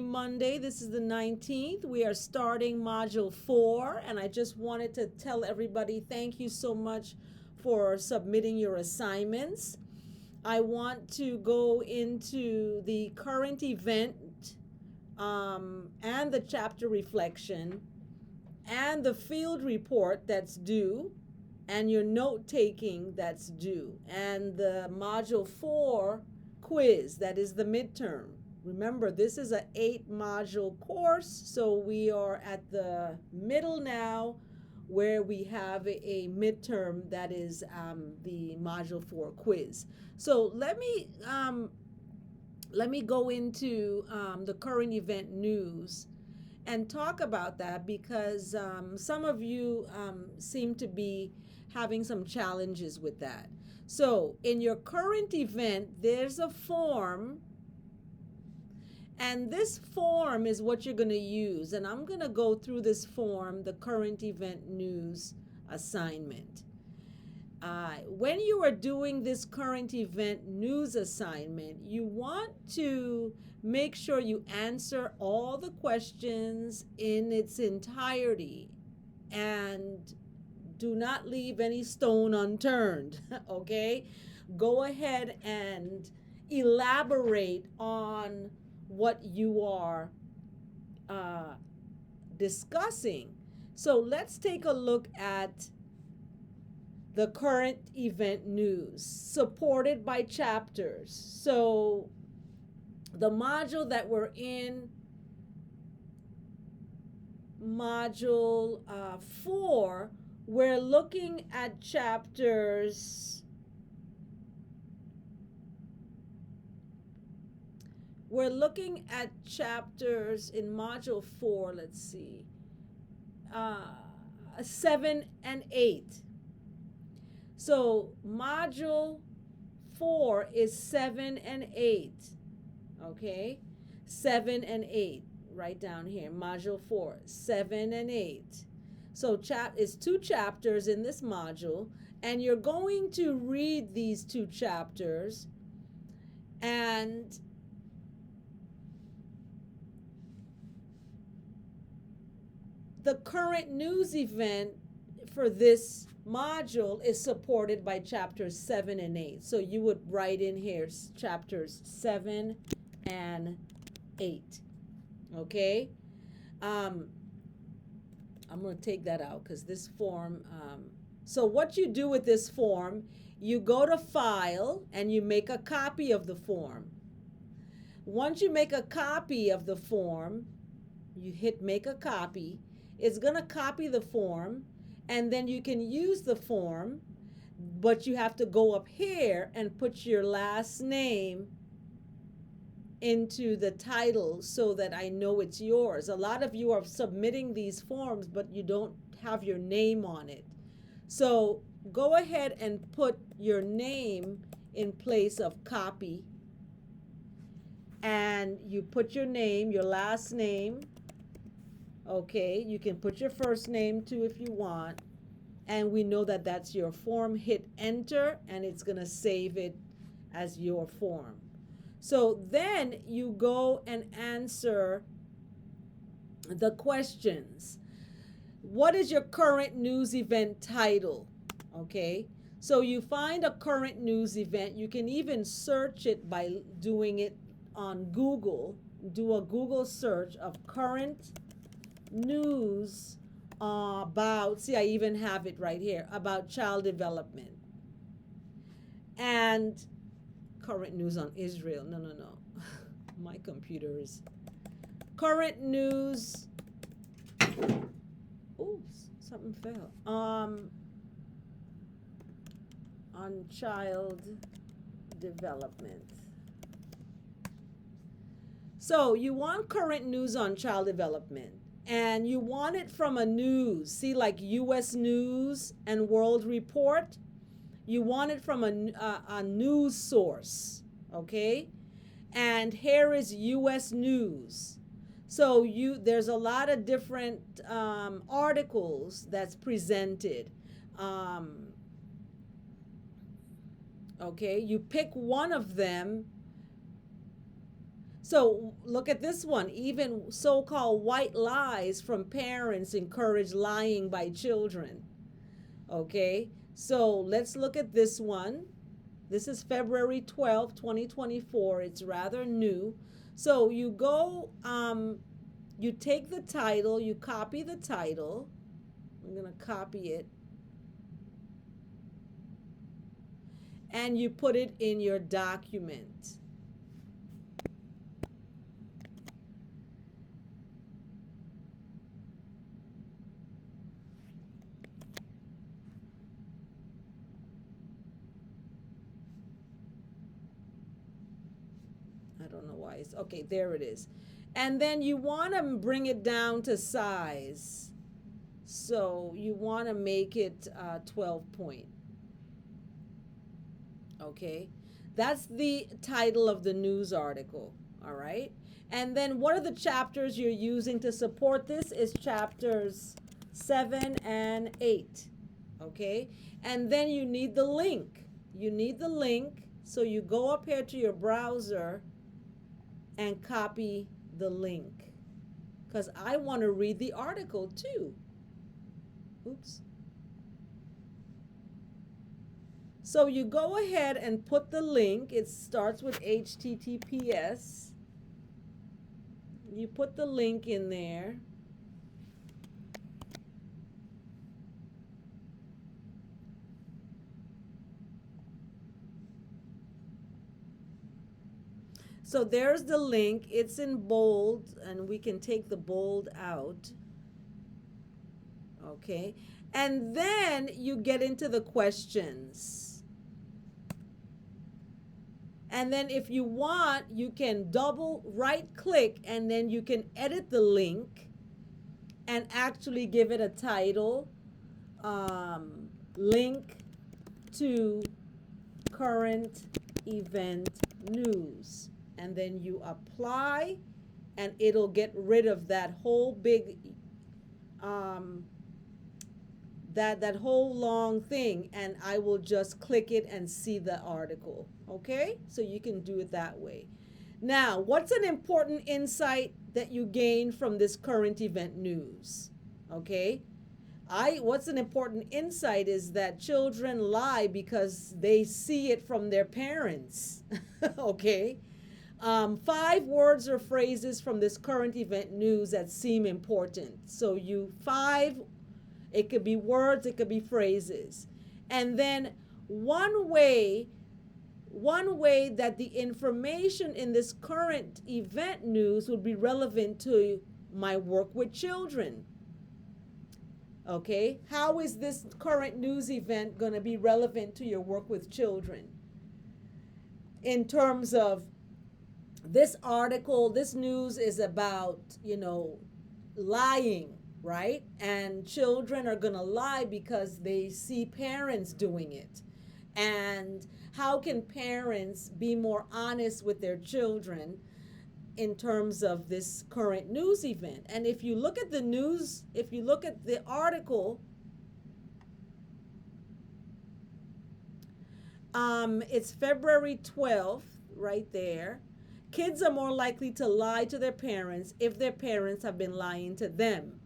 Monday, this is the 19th. We are starting Module 4, and I just wanted to tell everybody thank you so much for submitting your assignments. I want to go into the current event and the chapter reflection and the field report that's due and your note taking that's due and the Module 4 quiz that is the midterm. Remember, this is an 8-module course, so we are at the middle now where we have a midterm that is the Module 4 quiz. So let me go into the current event news and talk about that because some of you seem to be having some challenges with that. So in your current event, there's a form, and this form is what you're going to use. And I'm going to go through this form, the current event news assignment. When you are doing this current event news assignment, you want to make sure you answer all the questions in its entirety and do not leave any stone unturned, okay? Go ahead and elaborate on what you are discussing. So let's take a look at the current event news supported by chapters. So the module that we're in, module 4, we're looking at chapters. We're looking at chapters in module 4, let's see, 7 and 8. So module 4 is 7 and 8, okay? 7 and 8, right down here, module 4, 7 and 8. So it's 2 chapters in this module, and you're going to read these 2 chapters, and the current news event for this module is supported by chapters 7 and 8. So you would write in here chapters 7 and 8. Okay? I'm going to take that out because this form. So what you do with this form, you go to File and you make a copy of the form. Once you make a copy of the form, you hit Make a Copy. It's going to copy the form, and then you can use the form, but you have to go up here and put your last name into the title so that I know it's yours. A lot of you are submitting these forms, but you don't have your name on it. So go ahead and put your name in place of copy, and you put your name, your last name. Okay, you can put your first name too if you want. And we know that that's your form. Hit enter, and it's going to save it as your form. So then you go and answer the questions. What is your current news event title? Okay, so you find a current news event. You can even search it by doing it on Google. Do a Google search of current news about, see, I even have it right here, about child development. And current news on Israel. No. My computer is current news. Oh, something fell. On child development. So you want current news on child development, and you want it from a news. See, like U.S. News and World Report. You want it from a news source, okay? And here is U.S. News. So there's a lot of different articles that's presented. Okay, you pick one of them. So look at this one. Even so-called white lies from parents encourage lying by children. Okay, so let's look at this one. This is February 12th, 2024. It's rather new. So you go, you take the title, you copy the title. I'm going to copy it. And you put it in your document. I don't know why it's okay. There it is. And then you want to bring it down to size. So you want to make it 12 point. Okay. That's the title of the news article. All right. And then what are the chapters you're using to support this? Is chapters 7 and 8. Okay. And then you need the link. You need the link. So you go up here to your browser and copy the link, because I want to read the article too. Oops. So you go ahead and put the link. It starts with HTTPS. You put the link in there. So there's the link. It's in bold, and we can take the bold out. Okay. And then you get into the questions. And then if you want, you can double right click, and then you can edit the link and actually give it a title, link to current event news. And then you apply, and it'll get rid of that whole big that whole long thing, and I will just click it and see the article. Okay, so you can do it that way. Now, what's an important insight that you gain from this current event news? Okay, what's an important insight is that children lie because they see it from their parents. Okay. 5 words or phrases from this current event news that seem important. So it could be words, it could be phrases. And then one way that the information in this current event news would be relevant to my work with children. Okay, how is this current news event going to be relevant to your work with children? In terms of this article, this news is about, lying, right? And children are going to lie because they see parents doing it. And how can parents be more honest with their children in terms of this current news event? And if you look at the news, if you look at the article, it's February 12th right there. Kids are more likely to lie to their parents if their parents have been lying to them.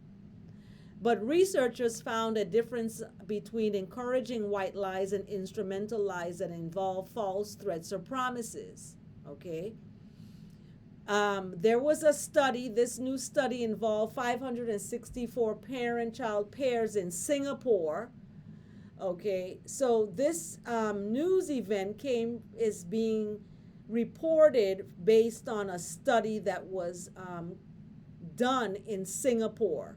But researchers found a difference between encouraging white lies and instrumental lies that involve false threats or promises. Okay. There was a study, this new study involved 564 parent-child pairs in Singapore. Okay, so this news event is being reported based on a study that was done in Singapore.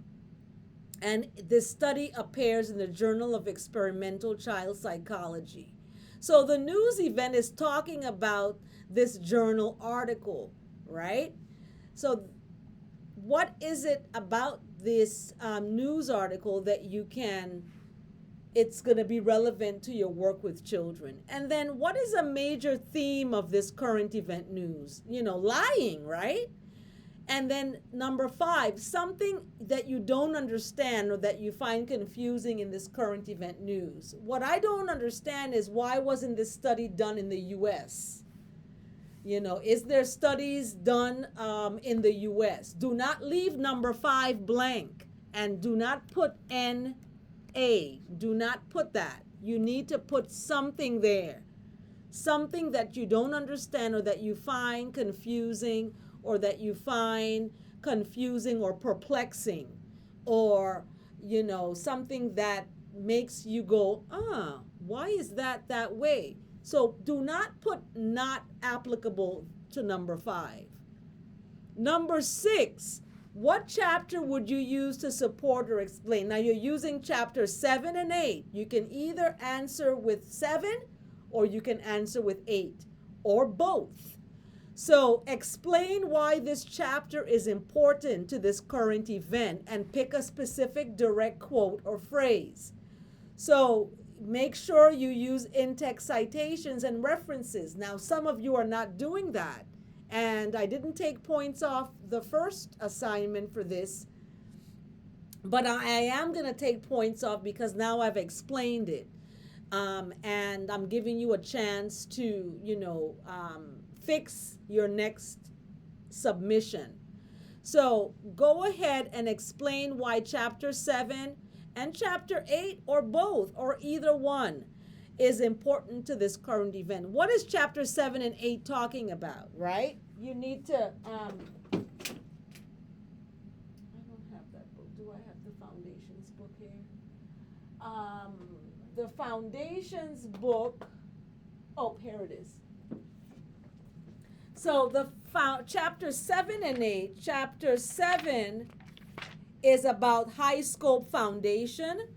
And this study appears in the Journal of Experimental Child Psychology. So the news event is talking about this journal article, right? So what is it about this news article that it's going to be relevant to your work with children? And then what is a major theme of this current event news? Lying, right? And then number 5, something that you don't understand or that you find confusing in this current event news. What I don't understand is, why wasn't this study done in the US? You know, is there studies done in the US? Do not leave number 5 blank, and do not put NA. Do not put that. You need to put something there. Something that you don't understand, or that you find confusing, or that you find confusing or perplexing, or, you know, something that makes you go, why is that that way? So do not put not applicable to number 5. Number 6, what chapter would you use to support or explain? Now you're using chapter 7 and 8. You can either answer with 7 or you can answer with 8, or both. So explain why this chapter is important to this current event, and pick a specific direct quote or phrase. So make sure you use in-text citations and references. Now, some of you are not doing that, and I didn't take points off the first assignment for this, but I am going to take points off because now I've explained it. And I'm giving you a chance to, fix your next submission. So go ahead and explain why chapter 7 and chapter 8, or both, or either one, is important to this current event. What is chapter 7 and 8 talking about, right? You need to, I don't have that book. Do I have the Foundations book here? The Foundations book, oh, here it is. So the chapter 7 and 8, chapter 7 is about high scope foundation,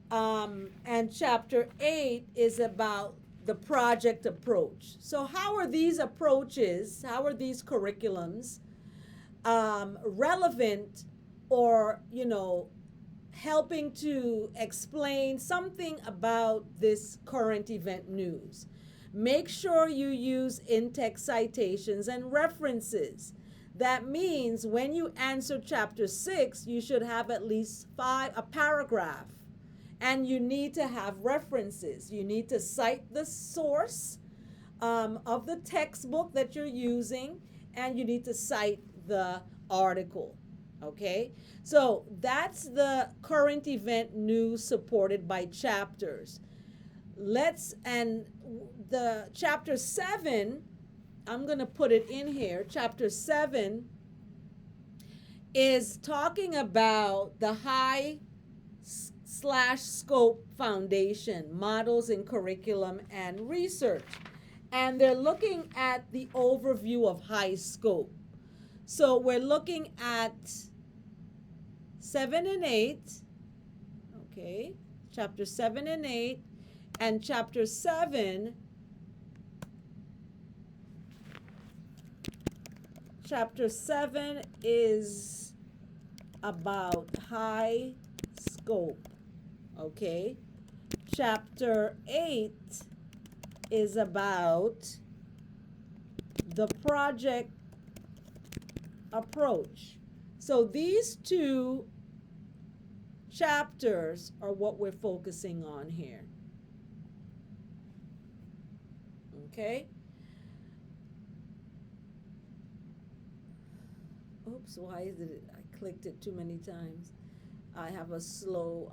and chapter 8 is about the project approach. So how are these approaches, how are these curriculums relevant, or, helping to explain something about this current event news? Make sure you use in-text citations and references. That means when you answer chapter 6, you should have at least a paragraph. And you need to have references. You need to cite the source of the textbook that you're using, and you need to cite the article. Okay? So that's the current event news supported by chapters. The chapter 7, I'm going to put it in here. Chapter 7 is talking about the high/scope foundation, models in curriculum and research. And they're looking at the overview of high scope. So we're looking at 7 and 8, okay, chapter 7 and 8, and chapter 7, is about high scope, okay. Chapter 8 is about the project approach. So these two chapters are what we're focusing on here. Okay? Oops, why is it? I clicked it too many times. I have a slow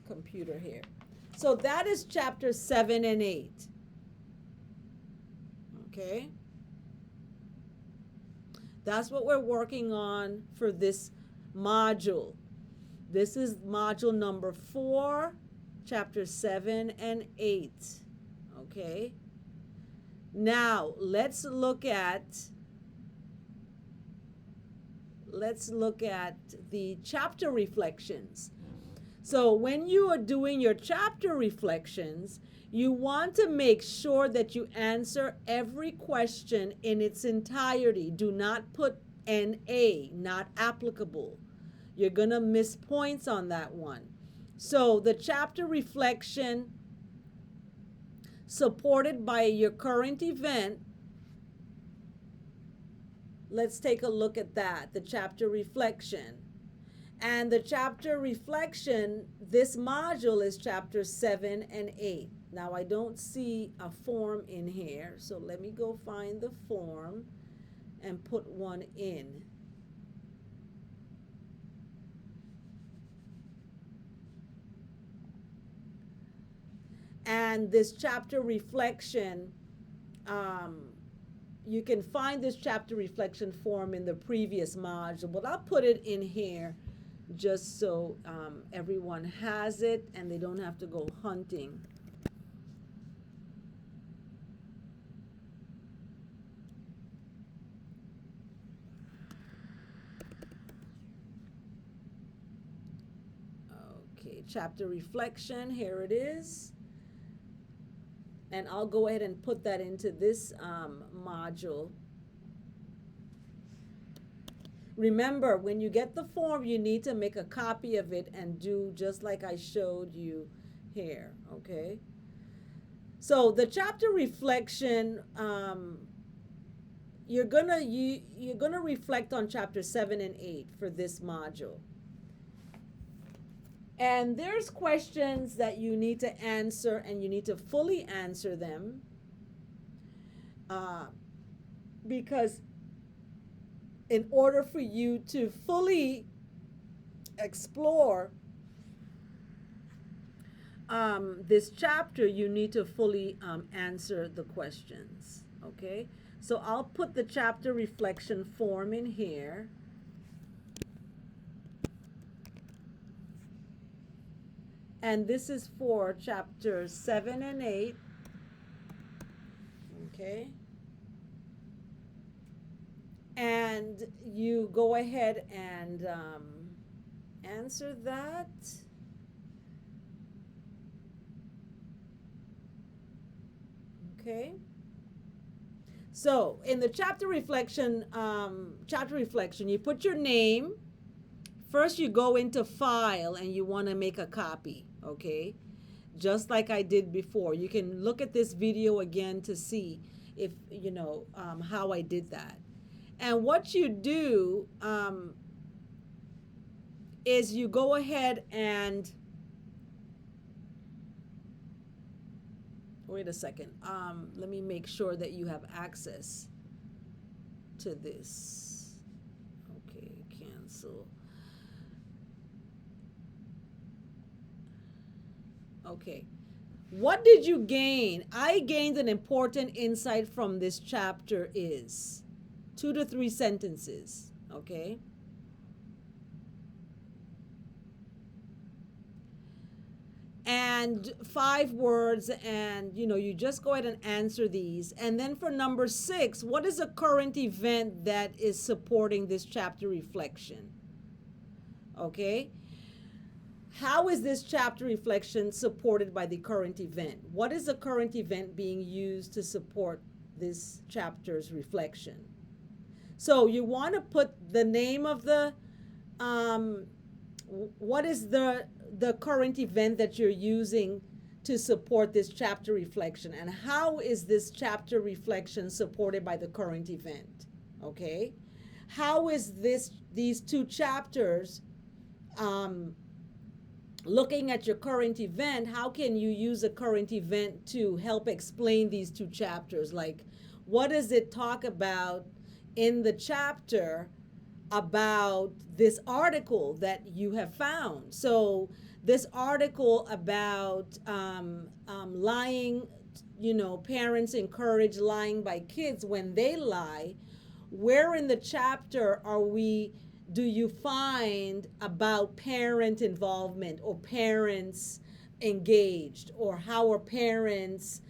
computer here. So that is chapter 7 and 8. Okay? That's what we're working on for this module. This is module number 4, chapter 7 and 8. Okay? Now, let's look at the chapter reflections. So when you are doing your chapter reflections, you want to make sure that you answer every question in its entirety. Do not put NA, not applicable. You're going to miss points on that one. So the chapter reflection supported by your current event, let's take a look at that, the chapter reflection. And the chapter reflection, this module is chapter 7 and 8. Now I don't see a form in here, so let me go find the form and put one in. And this chapter reflection, you can find this chapter reflection form in the previous module, but I'll put it in here just so everyone has it and they don't have to go hunting. Okay, chapter reflection, here it is. And I'll go ahead and put that into this module. Remember, when you get the form, you need to make a copy of it and do just like I showed you here, okay? So the chapter reflection, you're gonna reflect on chapter 7 and 8 for this module. And there's questions that you need to answer, and you need to fully answer them, because in order for you to fully explore this chapter, you need to fully answer the questions, okay? So I'll put the chapter reflection form in here. And this is for chapters 7 and 8. Okay. And you go ahead and answer that. Okay. So in the chapter reflection, you put your name. First, you go into File and you want to make a copy, okay? Just like I did before. You can look at this video again to see if, you know, how I did that. And what you do is you go ahead and, wait a second. Let me make sure that you have access to this. Okay, cancel. Okay, what did you gain? I gained an important insight from this chapter is 2 to 3 sentences, okay? And 5 words, and you know, you just go ahead and answer these. And then for number 6, what is a current event that is supporting this chapter reflection? Okay? How is this chapter reflection supported by the current event? What is the current event being used to support this chapter's reflection? So you want to put the name of the, what is the current event that you're using to support this chapter reflection? And how is this chapter reflection supported by the current event? Okay? How is these 2 chapters, looking at your current event, how can you use a current event to help explain these 2 chapters? Like, what does it talk about in the chapter about this article that you have found? So this article about lying, you know, parents encourage lying by kids when they lie. Where in the chapter do you find about parent involvement or parents engaged, or how are parents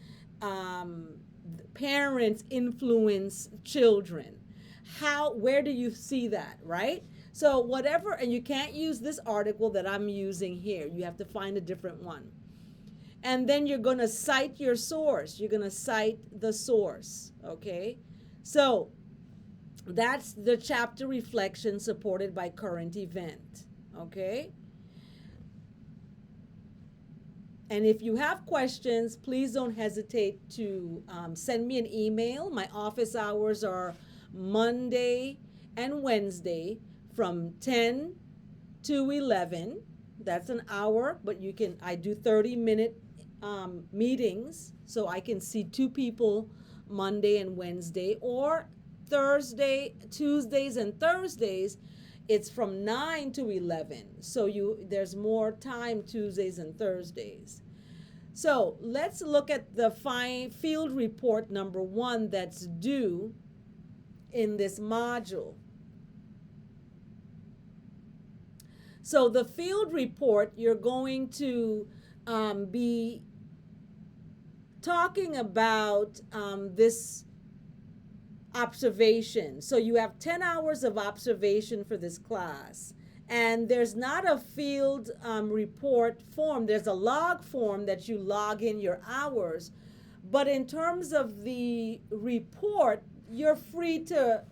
influence children? Where do you see that, right? So whatever, and you can't use this article that I'm using here. You have to find a different one. And then you're going to cite your source. You're going to cite the source, okay? So that's the chapter reflection supported by current event, okay? And if you have questions, please don't hesitate to send me an email. My office hours are Monday and Wednesday from 10 to 11. That's an hour, but I do 30-minute meetings, so I can see two people Monday and Wednesday, or Tuesdays and Thursdays, it's from 9 to 11. So there's more time Tuesdays and Thursdays. So let's look at the field report number 1 that's due in this module. So the field report, you're going to be talking about this observation. So you have 10 hours of observation for this class. And there's not a field report form. There's a log form that you log in your hours. But in terms of the report, you're free to,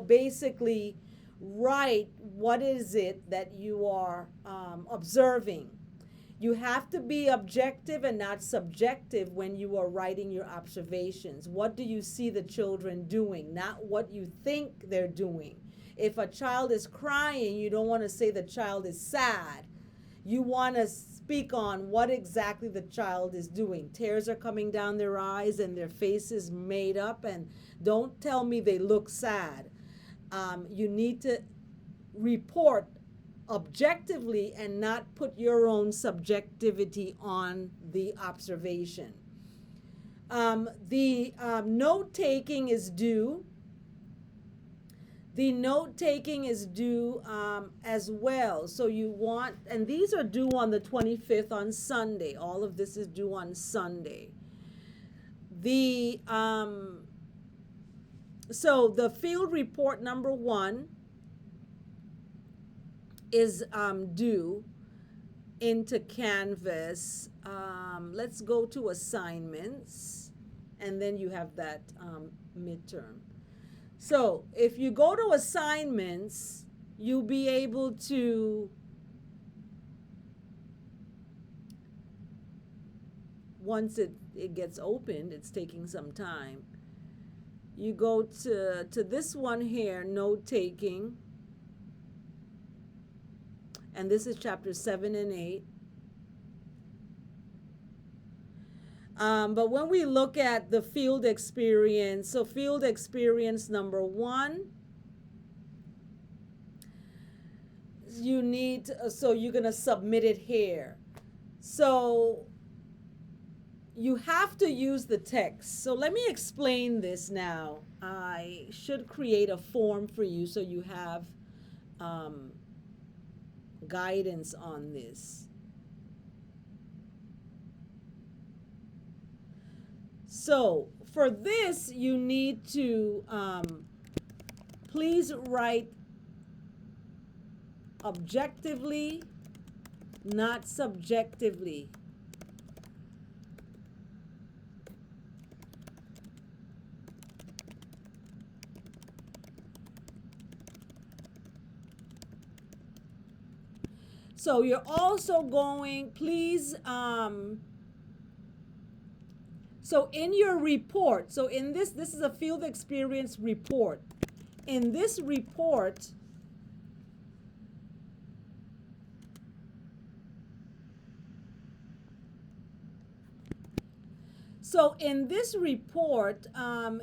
basically write what is it that you are observing. You have to be objective and not subjective when you are writing your observations. What do you see the children doing, not what you think they're doing. If a child is crying, you don't want to say the child is sad. You want to speak on what exactly the child is doing. Tears are coming down their eyes and their face is made up, and don't tell me they look sad. You need to report objectively and not put your own subjectivity on the observation. The note-taking is due. The note-taking is due as well. So you want, and these are due on the 25th on Sunday. All of this is due on Sunday. So the field report number 1 is due into Canvas. Let's go to assignments, and then you have that midterm. So if you go to assignments, you'll be able to, once it gets opened, it's taking some time. You go to this one here, note taking, and this is chapter 7 and 8. But when we look at the field experience, so field experience number 1, so you're going to submit it here. So you have to use the text. So let me explain this now. I should create a form for you so you have guidance on this. So for this, you need to please write objectively, not subjectively. So you're also going, please, so in your report, so in this is a field experience report. In this report,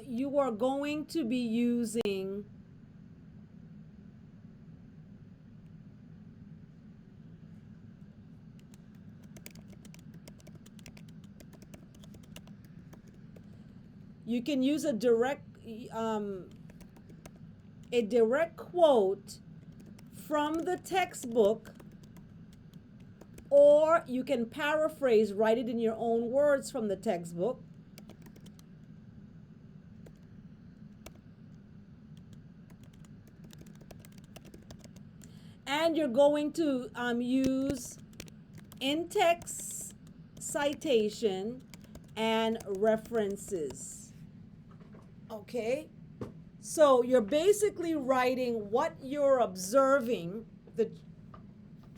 you are going to be using you can use a direct quote from the textbook, or you can paraphrase, write it in your own words from the textbook. And you're going to use in-text citation and references. Okay, so you're basically writing what you're observing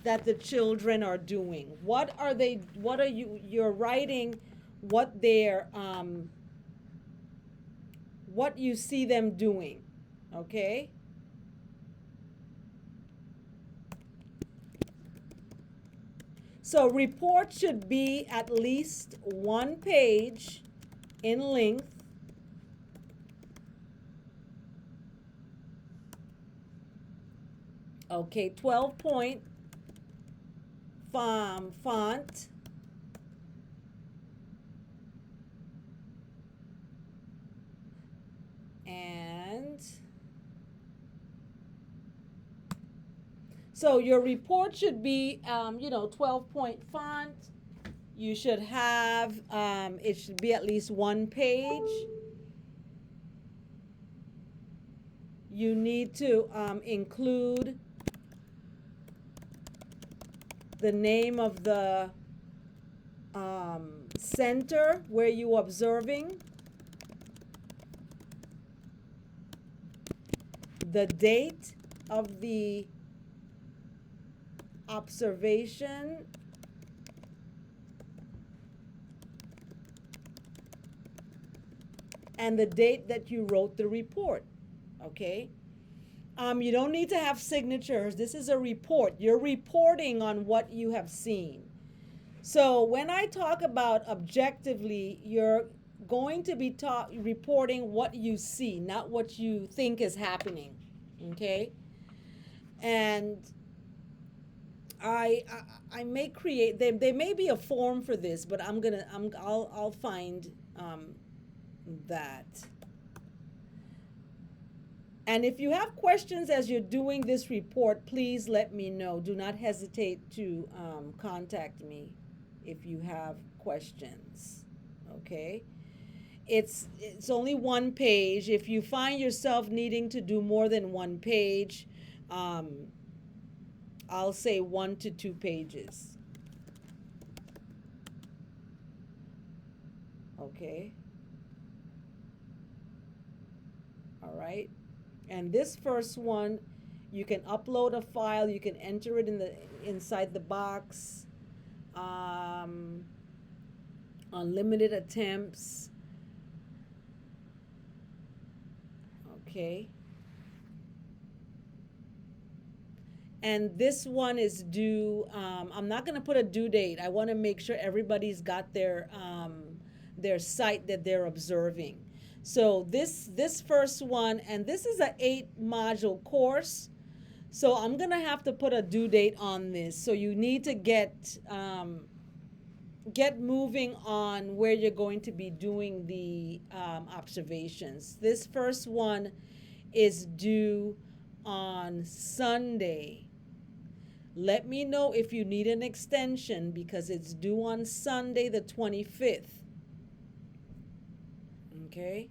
that the children are doing. You're writing what what you see them doing. Okay. So report should be at least 1 page in length. Okay, 12-point font. And so your report should be, 12-point font. You should have, it should be at least 1 page. You need to include the name of the center where you're observing, the date of the observation, and the date that you wrote the report. Okay? You don't need to have signatures. This is a report. You're reporting on what you have seen. So when I talk about objectively, you're going to be reporting what you see, not what you think is happening. Okay? And I may create, there may be a form for this, but I'll find that. And if you have questions as you're doing this report, please let me know. Do not hesitate to contact me if you have questions. Okay? It's only 1 page. If you find yourself needing to do more than 1 page, I'll say 1 to 2 pages. Okay? All right? And this first one, you can upload a file, you can enter it inside the box. Unlimited attempts. Okay. And this one is due, I'm not going to put a due date. I want to make sure everybody's got their site that they're observing. So this first one, and this is an 8-module course. So I'm going to have to put a due date on this. So you need to get moving on where you're going to be doing the observations. This first one is due on Sunday. Let me know if you need an extension because it's due on Sunday the 25th. Okay?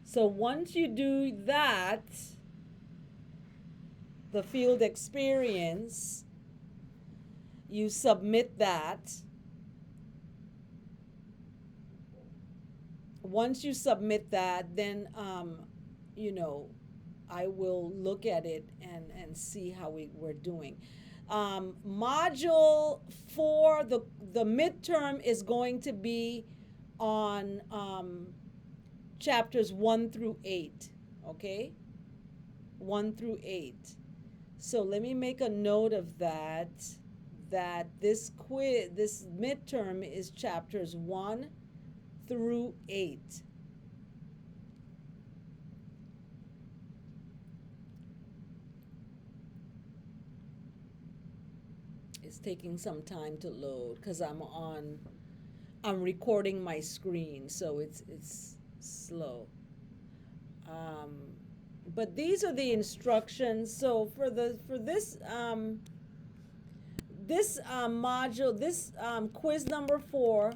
So once you do that, the field experience, you submit that. Once you submit that, then, I will look at it and see how we're doing. Module 4, the midterm is going to be on chapters 1 through 8, okay? 1 through 8. So let me make a note of that this midterm is chapters 1 through 8. It's taking some time to load because I'm recording my screen, so it's slow. But these are the instructions. So for this module, this quiz number 4,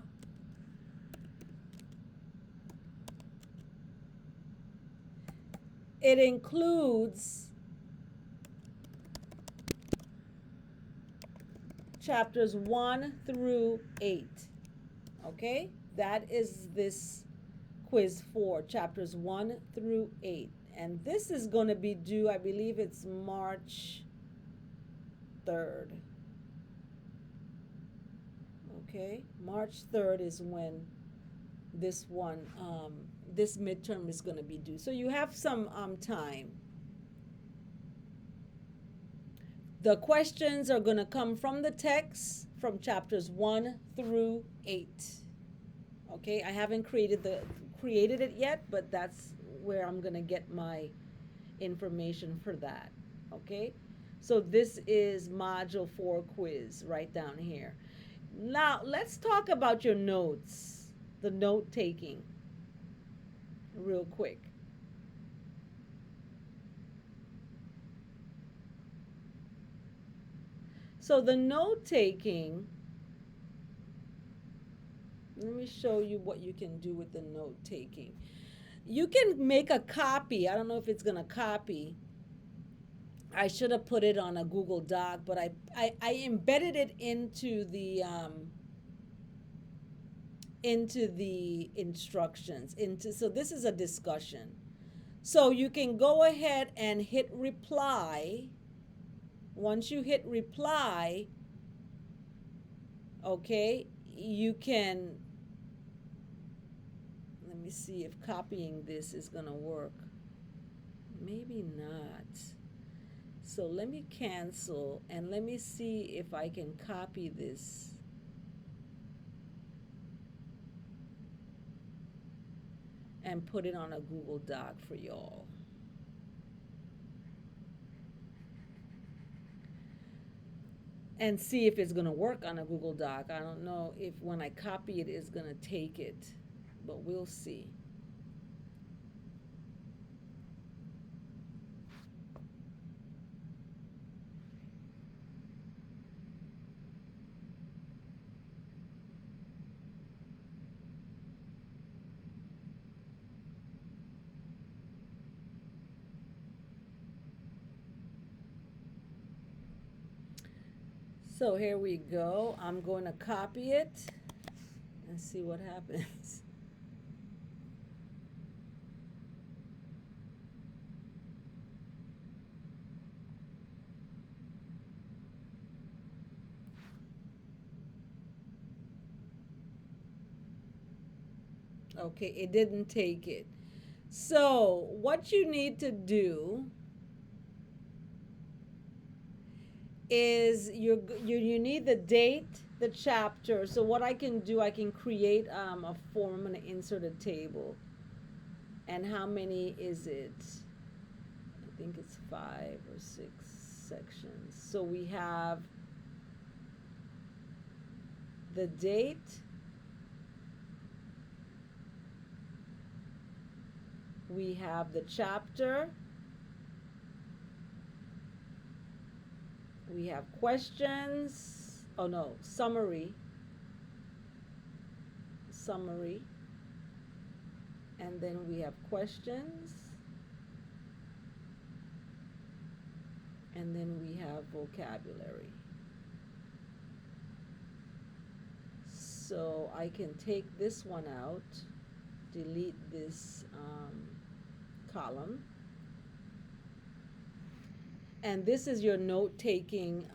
it includes chapters 1 through 8. Okay? That is this quiz 4, chapters 1 through 8. And this is going to be due, I believe it's March 3rd. Okay? March 3rd is when this one, this midterm is going to be due. So you have some time. The questions are going to come from the text from chapters 1 through 8. Okay, I haven't created it yet, but that's where I'm going to get my information for that. Okay, so this is module 4 quiz right down here. Now let's talk about your notes, the note taking, real quick. So the note taking, let me show you what you can do with the note taking. You can make a copy. I don't know if it's going to copy. I should have put it on a Google Doc, but I embedded it into the instructions. So this is a discussion. So you can go ahead and hit reply. Once you hit reply, okay, you can, let me see if copying this is going to work. Maybe not. So let me cancel and let me see if I can copy this. And put it on a Google Doc for y'all. And see if it's going to work on a Google Doc. I don't know if when I copy it, it's going to take it, but we'll see. So here we go. I'm going to copy it and see what happens. Okay, it didn't take it. So what you need to do is you need the date, the chapter. So what I can do, I can create a form. I'm going to insert a table. And how many is it? I think it's 5 or 6 sections. So we have the date, we have the chapter, we have questions, oh no, summary, and then we have questions, and then we have vocabulary. So I can take this one out, delete this column. And this is your note-taking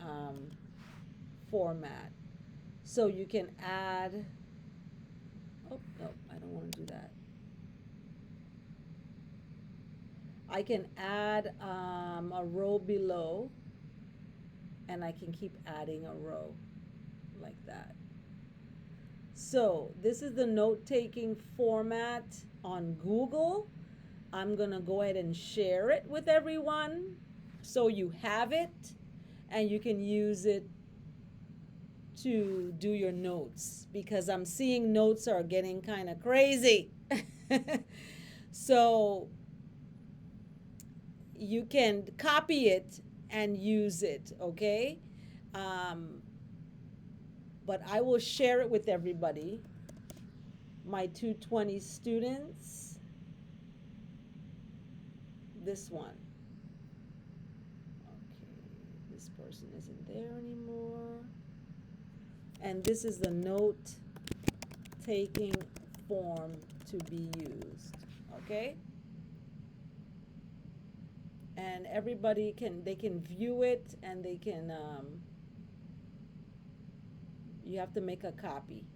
format. So you can add, oh, no, I don't want to do that. I can add a row below, and I can keep adding a row like that. So this is the note-taking format on Google. I'm going to go ahead and share it with everyone so you have it and you can use it to do your notes, because I'm seeing notes are getting kind of crazy. So you can copy it and use it, okay? But I will share it with everybody, my 220 students. This one. Okay, this person isn't there anymore. And this is the note-taking form to be used, okay? And everybody they can view it, and they can, you have to make a copy,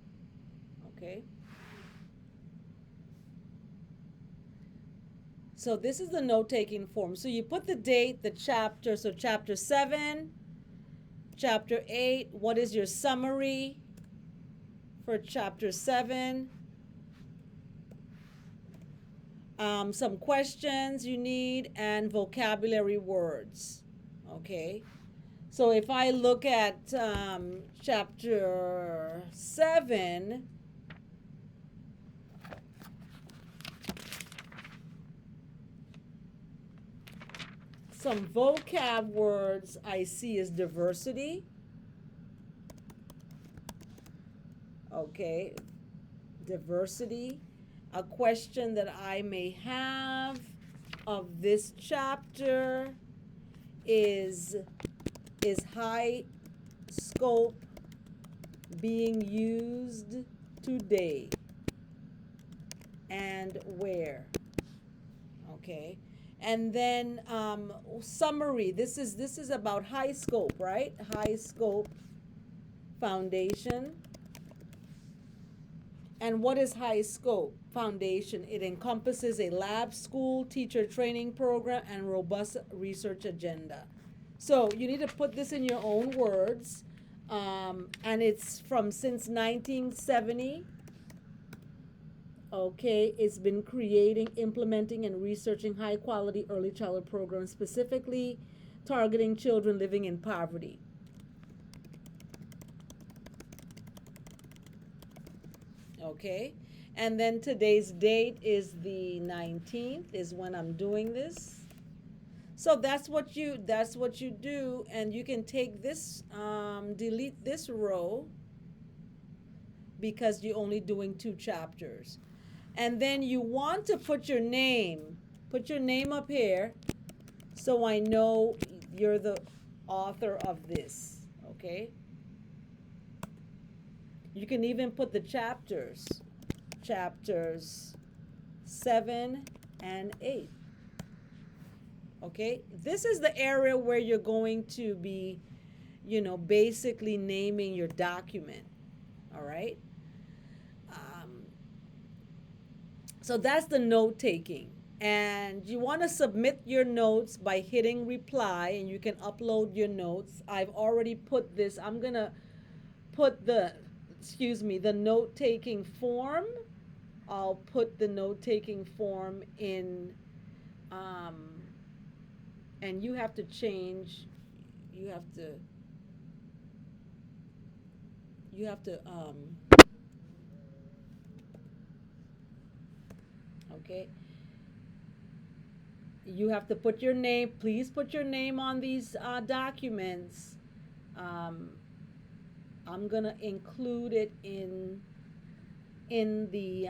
okay? So this is the note-taking form. So you put the date, the chapter, so chapter 7, Chapter 8, what is your summary for chapter 7? Some questions you need, and vocabulary words. Okay. So if I look at chapter 7, some vocab words I see is diversity. Okay, diversity. A question that I may have of this chapter is high scope being used today and where? Okay. And then summary. This is about high scope, right? High scope foundation. And what is high scope foundation? It encompasses a lab, school, teacher training program, and robust research agenda. So you need to put this in your own words. And it's from since 1970. Okay, it's been creating, implementing, and researching high quality early childhood programs, specifically targeting children living in poverty. Okay, and then today's date is the 19th is when I'm doing this. So that's what you do, and you can take this, delete this row because you're only doing 2 chapters. And then you want to put your name up here so I know you're the author of this, okay? You can even put the chapters 7 and 8. Okay, this is the area where you're going to be, basically naming your document. All right. So that's the note taking. And you want to submit your notes by hitting reply, and you can upload your notes. I've already put this. I'm going to put the note taking form. I'll put the note taking form in, and you have to change, okay, you have to put your name. Please put your name on these documents. I'm gonna include it in the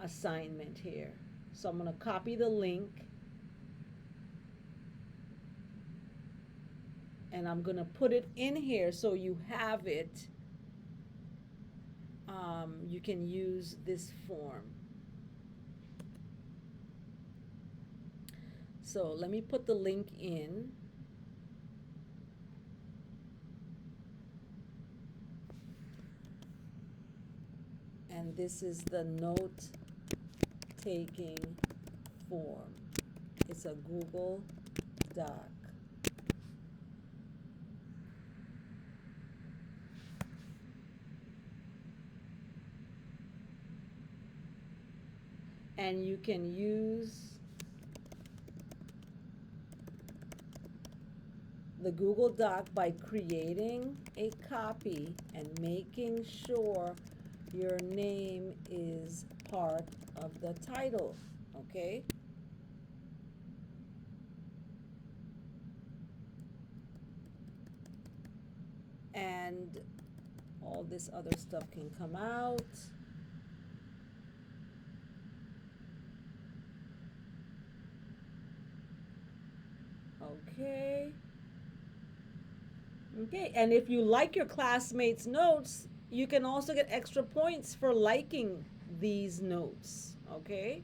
assignment here. So I'm gonna copy the link, and I'm gonna put it in here so you have it. You can use this form. So let me put the link in. And this is the note taking form. It's a Google Doc. And you can use the Google Doc by creating a copy and making sure your name is part of the title, okay? And all this other stuff can come out. Okay. Okay, and if you like your classmates' notes, you can also get extra points for liking these notes, okay?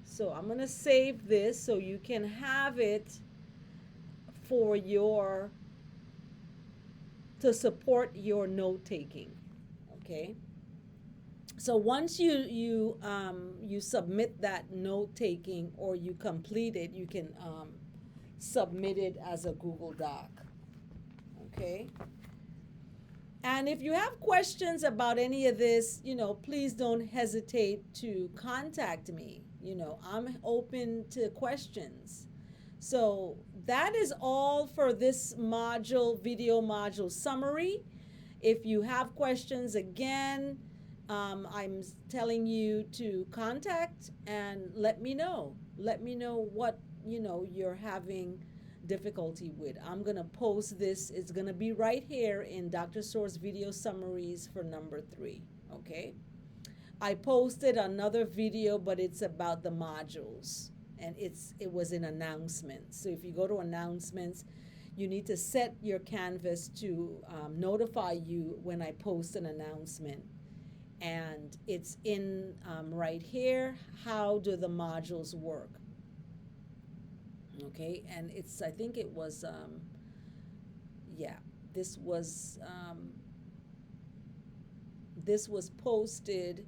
So I'm gonna save this so you can have it for to support your note taking, okay? So once you submit that note taking, or you complete it, you can submit it as a Google Doc, Okay. And if you have questions about any of this, please don't hesitate to contact me. I'm open to questions. So that is all for this video module summary. If you have questions, again, I'm telling you to contact and let me know. Let me know what, you're having difficulty with. I'm going to post this. It's going to be right here in DrSewer's video summaries for number 3. Okay? I posted another video, but it's about the modules. And it was in announcements. So if you go to announcements, you need to set your Canvas to notify you when I post an announcement. And it's in right here. How do the modules work? Okay, and I think it was, this was posted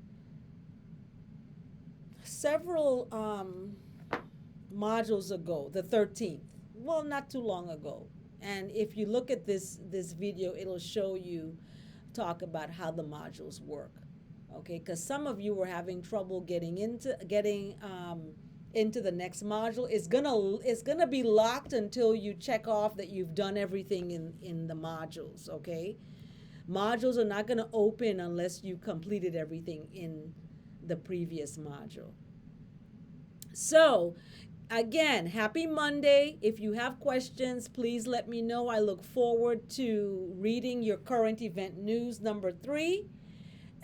several modules ago, the 13th. Well, not too long ago. And if you look at this video, it'll show you, talk about how the modules work. Okay, because some of you were having trouble getting into the next module. It's gonna be locked until you check off that you've done everything in the modules. Okay, modules are not gonna open unless you completed everything in the previous module. So again, happy Monday. If you have questions, please let me know. I look forward to reading your current event news number 3,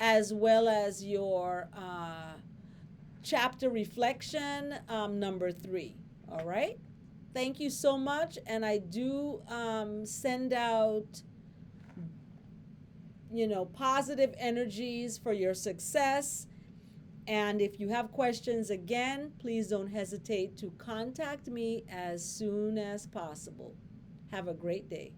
as well as your chapter reflection number 3. All right. Thank you so much. And I do send out, positive energies for your success. And if you have questions, again, please don't hesitate to contact me as soon as possible. Have a great day.